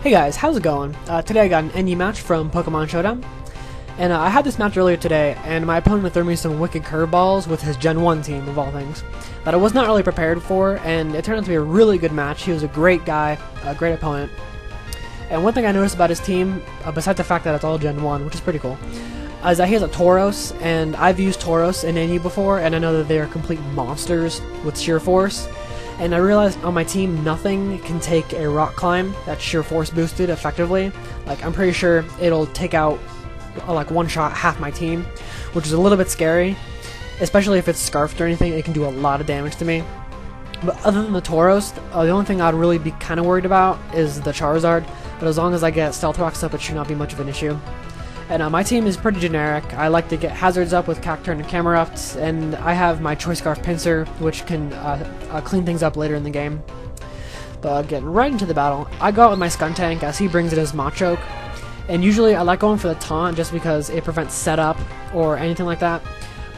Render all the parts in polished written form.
Hey guys, how's it going? Today I got an NE match from Pokemon Showdown, and I had this match earlier today, and my opponent threw me some wicked curveballs with his Gen 1 team, of all things, that I was not really prepared for, and it turned out to be a really good match. He was a great guy, a great opponent, and one thing I noticed about his team, besides the fact that it's all Gen 1, which is pretty cool, is that he has a Tauros, and I've used Tauros in NE before, and I know that they are complete monsters with sheer force. And I realized on my team, nothing can take a rock climb that's sheer force boosted effectively. Like, I'm pretty sure it'll take out, like, one shot half my team, which is a little bit scary. Especially if it's scarfed or anything, it can do a lot of damage to me. But other than the Tauros, the only thing I'd really be kind of worried about is the Charizard. But as long as I get Stealth Rocks up, it should not be much of an issue. And my team is pretty generic. I like to get hazards up with Cacturn and Camerupts, and I have my Choice Scarf Pinsir, which can clean things up later in the game. But getting right into the battle, I go out with my Skuntank as he brings in his Machoke. And usually I like going for the taunt just because it prevents setup or anything like that.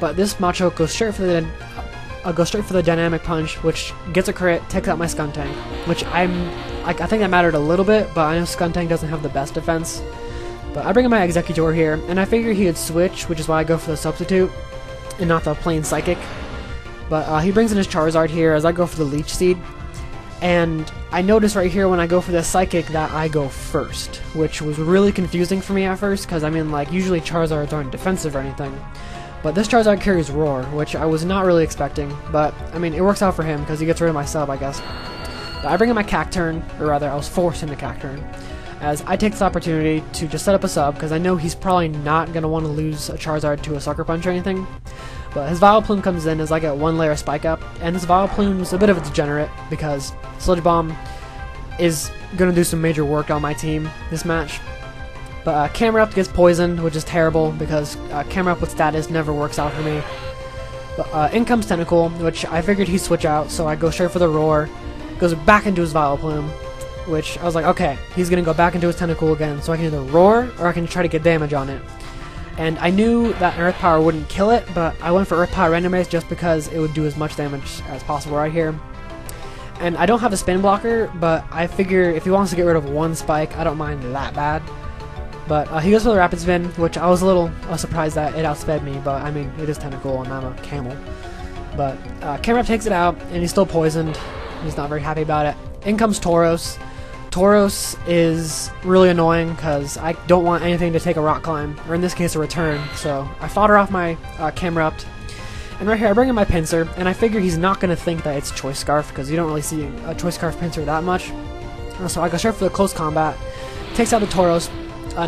But this Machoke goes straight for the Dynamic Punch, which gets a crit, takes out my Skuntank, which I think that mattered a little bit, but I know Skuntank doesn't have the best defense. But I bring in my Executor here, and I figure he would switch, which is why I go for the Substitute, and not the plain Psychic. But he brings in his Charizard here as I go for the Leech Seed, and I notice right here when I go for the Psychic that I go first, which was really confusing for me at first, because I mean, like, usually Charizards aren't defensive or anything. But this Charizard carries Roar, which I was not really expecting, but I mean, it works out for him because he gets rid of my sub, I guess. But I bring in my Cacturn, or rather, I was forced into Cacturn, as I take this opportunity to just set up a sub, because I know he's probably not going to want to lose a Charizard to a Sucker Punch or anything. But his Vileplume comes in as I get one layer of Spike Up, and this Vileplume's a bit of a degenerate, because Sludge Bomb is going to do some major work on my team this match. But Camerupt gets poisoned, which is terrible, because Camerupt with status never works out for me. But in comes Tentacle, which I figured he'd switch out, so I go straight for the Roar, goes back into his Vileplume, which I was like, okay, he's going to go back into his Tentacle again, so I can either roar, or I can try to get damage on it. And I knew that an Earth Power wouldn't kill it, but I went for Earth Power Randomize just because it would do as much damage as possible right here. And I don't have a Spin Blocker, but I figure if he wants to get rid of one Spike, I don't mind that bad. But he goes for the Rapid Spin, which I was a little surprised that it outsped me, but I mean, it is Tentacle and I'm a camel. But Camerupt takes it out, and he's still poisoned. He's not very happy about it. In comes Tauros. Tauros is really annoying because I don't want anything to take a rock climb, or in this case a return, so I fodder off my Camerupt. And right here I bring in my Pinsir, and I figure he's not going to think that it's Choice Scarf, because you don't really see a Choice Scarf Pinsir that much. So I go straight for the close combat, takes out the Tauros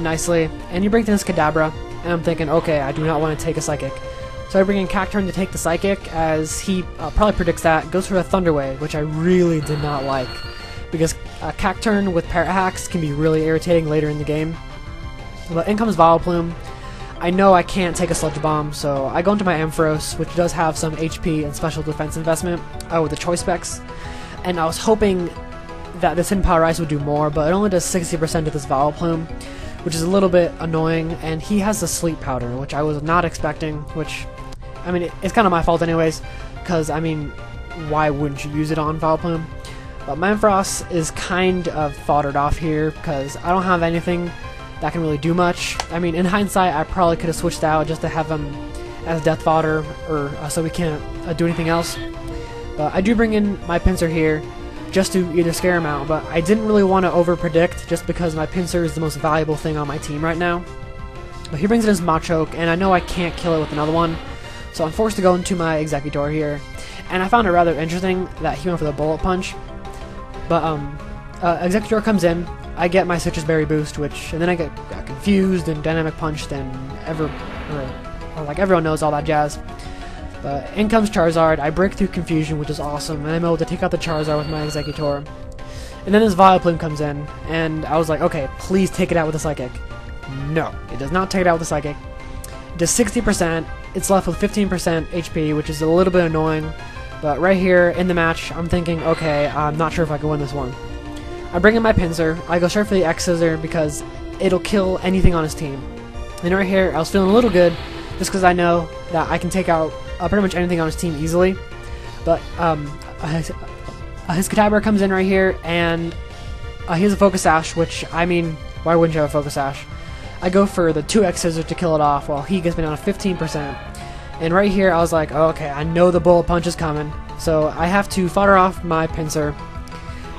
nicely, and he brings in his Kadabra, and I'm thinking, okay, I do not want to take a Psychic. So I bring in Cacturn to take the Psychic, as he probably predicts that, goes for the Thunder Wave, which I really did not like, because Cacturn with Para-Hacks can be really irritating later in the game. But in comes Vileplume. I know I can't take a Sludge Bomb, so I go into my Ampharos, which does have some HP and special defense investment with the Choice Specs. And I was hoping that this Hidden Power Ice would do more, but it only does 60% of this Vileplume, which is a little bit annoying. And he has the Sleep Powder, which I was not expecting, which, I mean, it's kind of my fault anyways, because, I mean, why wouldn't you use it on Vileplume? But Ampharos is kind of foddered off here because I don't have anything that can really do much. I mean, in hindsight, I probably could have switched out just to have him as death fodder, or so we can't do anything else. But I do bring in my Pinsir here just to either scare him out, but I didn't really want to over-predict just because my Pinsir is the most valuable thing on my team right now. But he brings in his Machoke, and I know I can't kill it with another one, so I'm forced to go into my Executor here. And I found it rather interesting that he went for the Bullet Punch. But Executor comes in, I get my Citrus Berry boost, and then I get confused and Dynamic Punched, and like everyone knows all that jazz. But in comes Charizard, I break through confusion, which is awesome, and I'm able to take out the Charizard with my Executor. And then his Vileplume comes in, and I was like, okay, please take it out with a Psychic. No, it does not take it out with a Psychic. It does 60%, it's left with 15% HP, which is a little bit annoying. But right here in the match, I'm thinking, okay, I'm not sure if I can win this one. I bring in my Pinsir, I go straight for the X-Scissor because it'll kill anything on his team. And right here, I was feeling a little good, just because I know that I can take out pretty much anything on his team easily. But his Kadabra comes in right here, and He has a Focus Sash, which, I mean, why wouldn't you have a Focus Sash? I go for the 2x Scissors to kill it off while he gets me down to 15%. And right here, I was like, oh, okay, I know the Bullet Punch is coming, so I have to fodder off my Pinsir.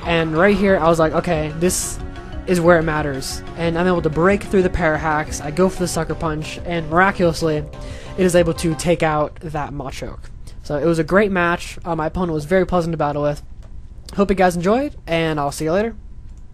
And right here, I was like, okay, this is where it matters. And I'm able to break through the Para-Hacks, I go for the Sucker Punch, and miraculously, it is able to take out that Machoke. So it was a great match. My opponent was very pleasant to battle with. Hope you guys enjoyed, and I'll see you later.